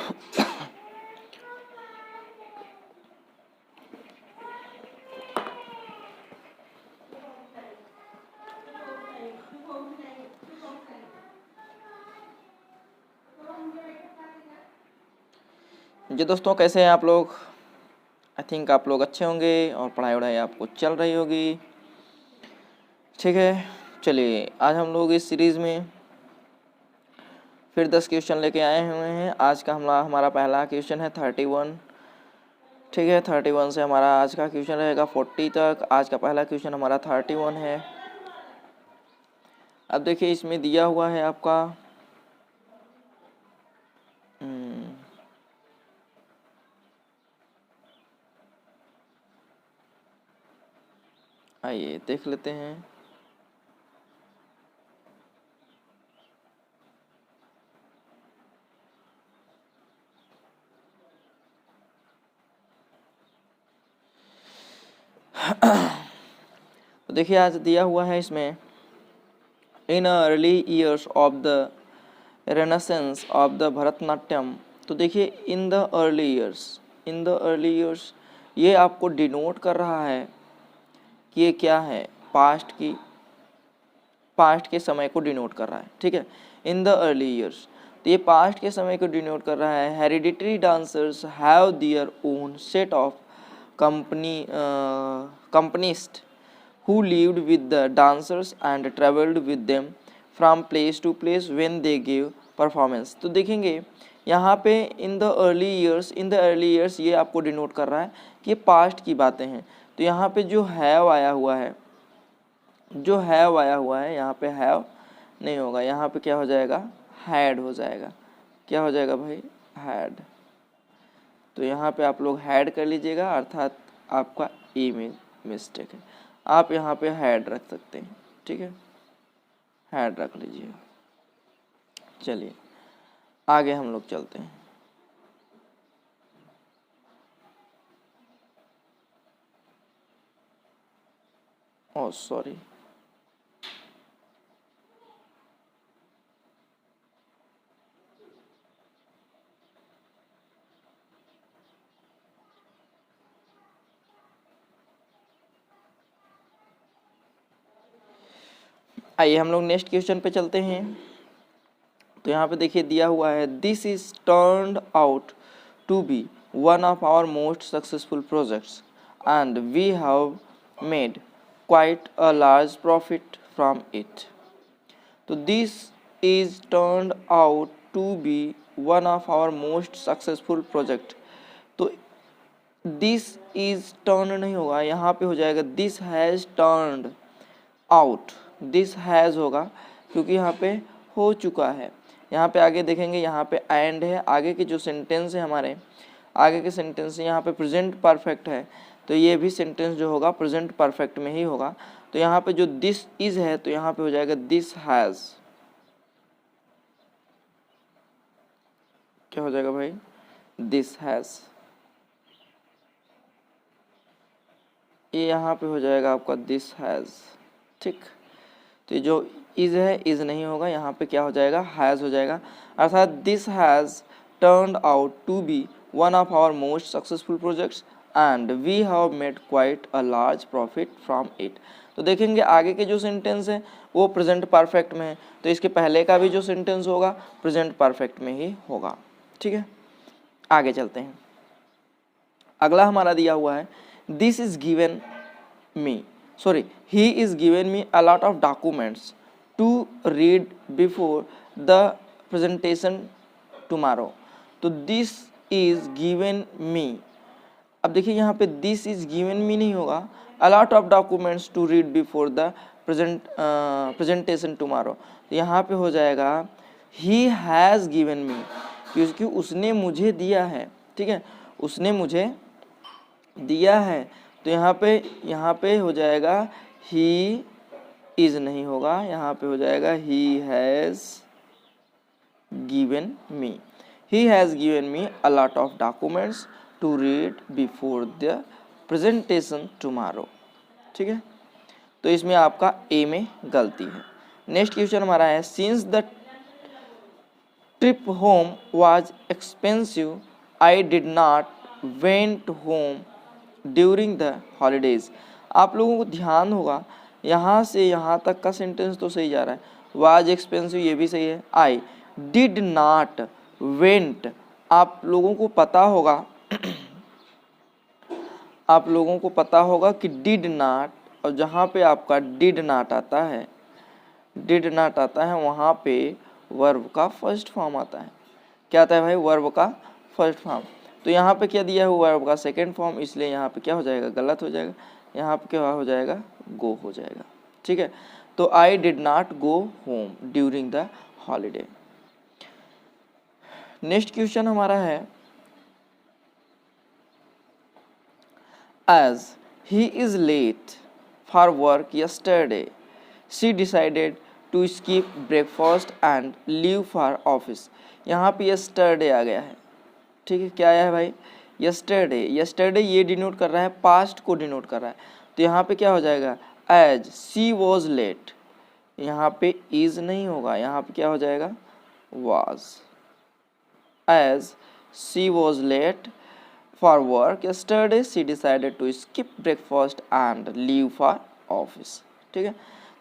जी दोस्तों, कैसे हैं आप लोग? आई थिंक आप लोग अच्छे होंगे और पढ़ाई वढ़ाई आपको चल रही होगी। ठीक है, चलिए आज हम लोग इस सीरीज़ में फिर 10 क्वेश्चन लेके आए हुए हैं। आज का हमारा पहला क्वेश्चन है 31। ठीक है, 31 से हमारा आज का क्वेश्चन रहेगा 40 तक। आज का पहला क्वेश्चन हमारा 31 है। अब देखिए, इसमें दिया हुआ है आपका आइए देख लेते हैं। तो देखिए, आज दिया हुआ है इसमें in early years of the renaissance of the Bharatanatyam. तो देखिए, इन द अर्ली ईयर्स ये आपको डिनोट कर रहा है कि ये क्या है, पास्ट के समय को डिनोट कर रहा है। ठीक है, इन द अर्ली ईयर्स, तो ये पास्ट के समय को डिनोट कर रहा है। Hereditary dancers have their own set of accompanists who lived with the dancers and traveled with them from place to place when they gave performance। तो देखेंगे यहाँ पे इन द अर्ली ईयर्स ये आपको डिनोट कर रहा है कि ये पास्ट की बातें हैं। तो यहाँ पे जो हैव आया हुआ है यहाँ पे हैव नहीं होगा, यहाँ पे क्या हो जाएगा, हैड हो जाएगा। क्या हो जाएगा भाई, हैड। तो यहाँ पे आप लोग हैड कर लीजिएगा, अर्थात आपका ई में मिस्टेक है। आप यहाँ पे हैड रख सकते हैं। ठीक है, हैड रख लीजिए। चलिए आगे हम लोग चलते हैं। ओह सॉरी, आइए हम लोग नेक्स्ट क्वेश्चन पे चलते हैं। तो यहाँ पे देखिए दिया हुआ है, this is turned out to be one of our most successful projects and we have made quite a large profit from it. तो this is turned out to be one of our most successful project. तो this is turn नहीं होगा, यहाँ पे हो जाएगा this has turned out. This has होगा क्योंकि यहाँ पे हो चुका है। यहाँ पे आगे देखेंगे, यहाँ पे एंड है। आगे के जो सेंटेंस है हमारे, आगे के सेंटेंस यहाँ पे प्रेजेंट परफेक्ट है, तो ये भी सेंटेंस जो होगा प्रेजेंट परफेक्ट में ही होगा। तो यहाँ पे जो दिस इज है, तो यहाँ पे हो जाएगा दिस हैज़। क्या हो जाएगा भाई, दिस हैज़। ये यहाँ पे हो जाएगा आपका दिस हैज़। ठीक, तो जो इज है, इज नहीं होगा, यहाँ पे क्या हो जाएगा, हैज़ हो जाएगा। अर्थात this has turned out to be one of our most successful projects and we have made quite a large profit from it. तो देखेंगे आगे के जो सेंटेंस है वो प्रेजेंट परफेक्ट में है, तो इसके पहले का भी जो सेंटेंस होगा प्रेजेंट परफेक्ट में ही होगा। ठीक है, आगे चलते हैं। अगला हमारा दिया हुआ है, this is given me he is given me a lot of documents to read before the presentation tomorrow। तो this is given me, अब देखिए यहाँ पे this is given me नहीं होगा, a lot of documents to read before the presentation tomorrow। तो यहाँ पे हो जाएगा he has given me, क्योंकि उसने मुझे दिया है। ठीक है, उसने मुझे दिया है, तो यहाँ पे हो जाएगा ही इज नहीं होगा, यहाँ पे हो जाएगा he has given me. He has given me a lot of documents to read before the presentation tomorrow. ठीक है, तो इसमें आपका ए में गलती है। नेक्स्ट क्वेश्चन हमारा है, since the trip home was expensive, I did not went home during the holidays. आप लोगों को ध्यान होगा यहाँ से यहाँ तक का सेंटेंस तो सही जा रहा है, वाज एक्सपेंसिव ये भी सही है, आई डिड नॉट वेंट, आप लोगों को पता होगा आप लोगों को पता होगा कि डिड नॉट, और जहाँ पे आपका डिड नॉट आता है, डिड नॉट आता है वहाँ पे वर्ब का फर्स्ट फॉर्म आता है। क्या आता है भाई? वर्ब का फर्स्ट फॉर्म। तो यहाँ पे क्या दिया है? वर्ब का सेकंड फॉर्म, इसलिए यहाँ पे क्या हो जाएगा? गलत हो जाएगा। यहाँ पे क्या हो जाएगा? गो हो जाएगा। ठीक है, तो I did not go home during the holiday. Next question हमारा है, as he is late for work yesterday, she decided to skip breakfast and leave for office। यहाँ पे yesterday आ गया है। ठीक है, क्या आया है भाई? yesterday। yesterday ये डिनोट कर रहा है, पास्ट को डिनोट कर रहा है, तो यहाँ पे क्या हो जाएगा? as she was late, यहाँ पे is नहीं होगा, यहाँ पे क्या हो जाएगा? was। as she was late for work yesterday, she decided to skip breakfast and leave for office। ठीक है,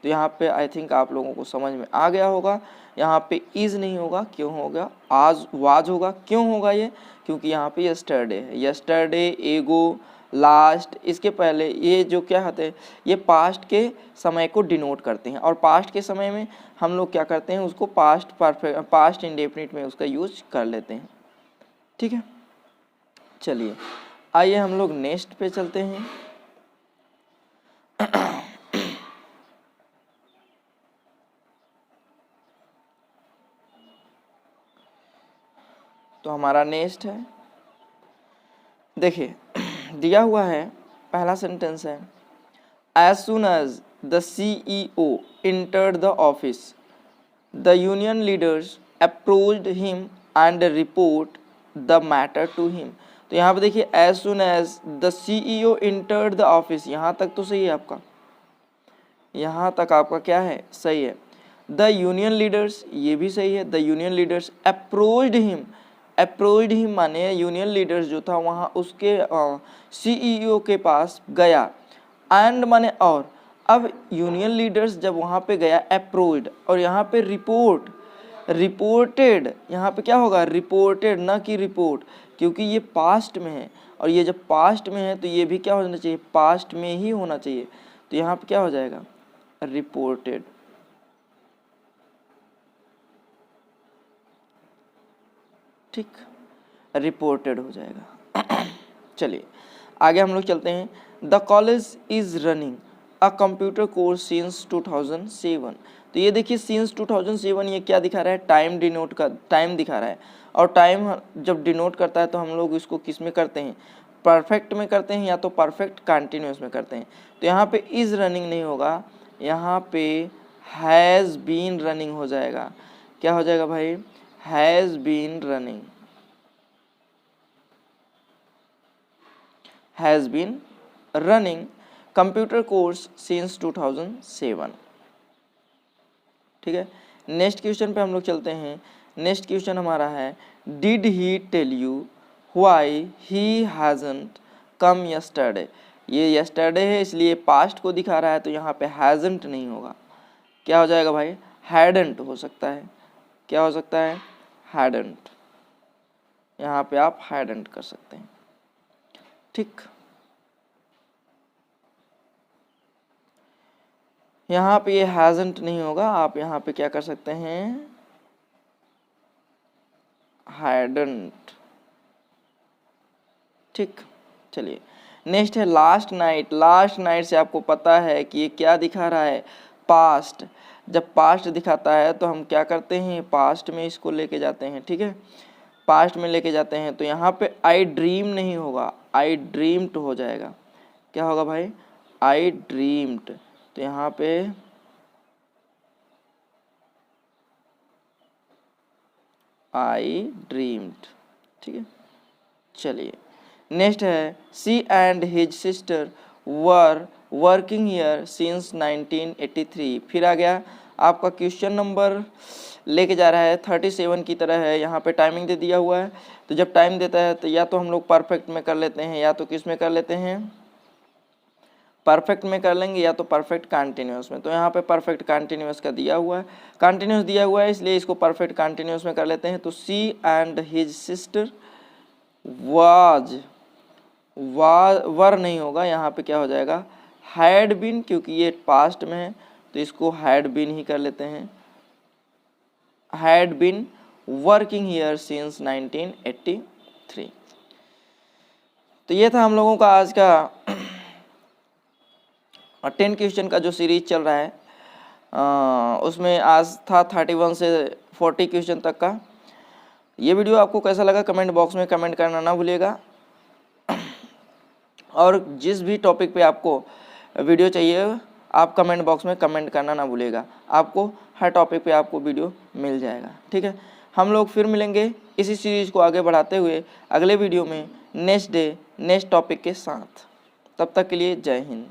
तो यहाँ पे आई थिंक आप लोगों को समझ में आ गया होगा। यहाँ पे इज नहीं होगा, क्यों होगा? आज वाज होगा। क्यों होगा ये? क्योंकि यहाँ पे yesterday है। yesterday, एगो, लास्ट, इसके पहले ये जो क्या होते हैं, ये पास्ट के समय को डिनोट करते हैं, और पास्ट के समय में हम लोग क्या करते हैं? उसको पास्ट परफेक्ट, पास्ट इंडेफिनिट में उसका यूज कर लेते हैं। ठीक है, चलिए आइए हम लोग नेक्स्ट पे चलते हैं। तो हमारा नेक्स्ट है, देखिए दिया हुआ है, पहला सेंटेंस है, as soon as the CEO entered the office, the union leaders approached him and report the matter to him। तो यहाँ पे देखिए, as soon as the CEO entered the office, यहाँ तक तो सही है आपका, यहाँ तक आपका क्या है? सही है। द यूनियन लीडर्स, ये भी सही है। The union leaders approached him, approached him माने यूनियन लीडर्स जो था वहाँ उसके CEO के पास गया, एंड माने और। अब यूनियन लीडर्स जब वहाँ पे गया, अप्रोच्ड, और यहाँ पे रिपोर्ट, रिपोर्टेड, यहाँ पे क्या होगा? रिपोर्टेड, ना कि रिपोर्ट, क्योंकि ये पास्ट में है, और ये जब पास्ट में है तो ये भी क्या होना चाहिए? पास्ट में ही होना चाहिए। तो यहाँ पे क्या हो जाएगा? रिपोर्टेड। ठीक, रिपोर्टेड हो जाएगा। चलिए आगे हम लोग चलते हैं। The college is running a computer course since 2007। तो ये देखिए सिंस 2007, ये क्या दिखा रहा है? टाइम डिनोट का, टाइम दिखा रहा है, और टाइम जब डिनोट करता है तो हम लोग इसको किस में करते हैं? परफेक्ट में करते हैं, या तो परफेक्ट कंटिन्यूस में करते हैं। तो यहाँ पे इज रनिंग नहीं होगा, यहाँ पे हैज़ बीन रनिंग हो जाएगा। क्या हो जाएगा भाई? Has been running, has been running computer course since 2007। ठीक है, नेक्स्ट क्वेश्चन पे हम लोग चलते हैं। नेक्स्ट क्वेश्चन हमारा है, did he tell you why he hasn't come yesterday. ये यस्टरडे है इसलिए पास्ट को दिखा रहा है, तो यहाँ पे हैजंट नहीं होगा। क्या हो जाएगा भाई? हैडंट हो सकता है। क्या हो सकता है? हैडंट। यहाँ पे आप हैडंट कर सकते हैं। ठीक, यहाँ पे ये हैजंट नहीं होगा, आप यहाँ पे क्या कर सकते हैं? हैडंट। ठीक, चलिए नेक्स्ट है लास्ट नाइट। लास्ट नाइट से आपको पता है कि ये क्या दिखा रहा है? पास्ट। जब पास्ट दिखाता है तो हम क्या करते हैं? पास्ट में इसको लेके जाते हैं। ठीक है, पास्ट में लेके जाते हैं, तो यहाँ पे आई ड्रीम नहीं होगा, आई ड्रीम्ड हो जाएगा। क्या होगा भाई? आई ड्रीम्ड। तो यहाँ पे आई ड्रीम्ड। ठीक है, चलिए नेक्स्ट है, C and his sister were working here since 1983। फिर आ गया आपका क्वेश्चन नंबर लेके जा रहा है 37 की तरह है। यहाँ पे टाइमिंग दे दिया हुआ है, तो जब टाइम देता है तो या तो हम लोग परफेक्ट में कर लेते हैं या तो किस में कर लेते हैं, परफेक्ट में कर लेंगे या तो परफेक्ट कंटिन्यूस में। तो यहाँ पे परफेक्ट कंटिन्यूस का दिया हुआ है, कंटिन्यूस दिया हुआ है इसलिए इसको परफेक्ट कंटिन्यूस में कर लेते हैं। तो सी एंड हिज सिस्टर वाज, वर नहीं होगा, यहाँ पे क्या हो जाएगा हैड बीन, क्योंकि ये पास्ट में है तो इसको हैड बीन ही कर लेते हैं। Had been working here since 1983। तो ये था हम लोगों का आज का 10 क्वेश्चन का जो सीरीज चल रहा है, उसमें आज था 31 से 40 क्वेश्चन तक का। ये वीडियो आपको कैसा लगा कमेंट बॉक्स में कमेंट करना ना भूलिएगा, और जिस भी टॉपिक पे आपको वीडियो चाहिए आप कमेंट बॉक्स में कमेंट करना ना भूलिएगा, आपको हर टॉपिक पे आपको वीडियो मिल जाएगा। ठीक है, हम लोग फिर मिलेंगे इसी सीरीज को आगे बढ़ाते हुए अगले वीडियो में नेक्स्ट डे नेक्स्ट टॉपिक के साथ। तब तक के लिए जय हिंद।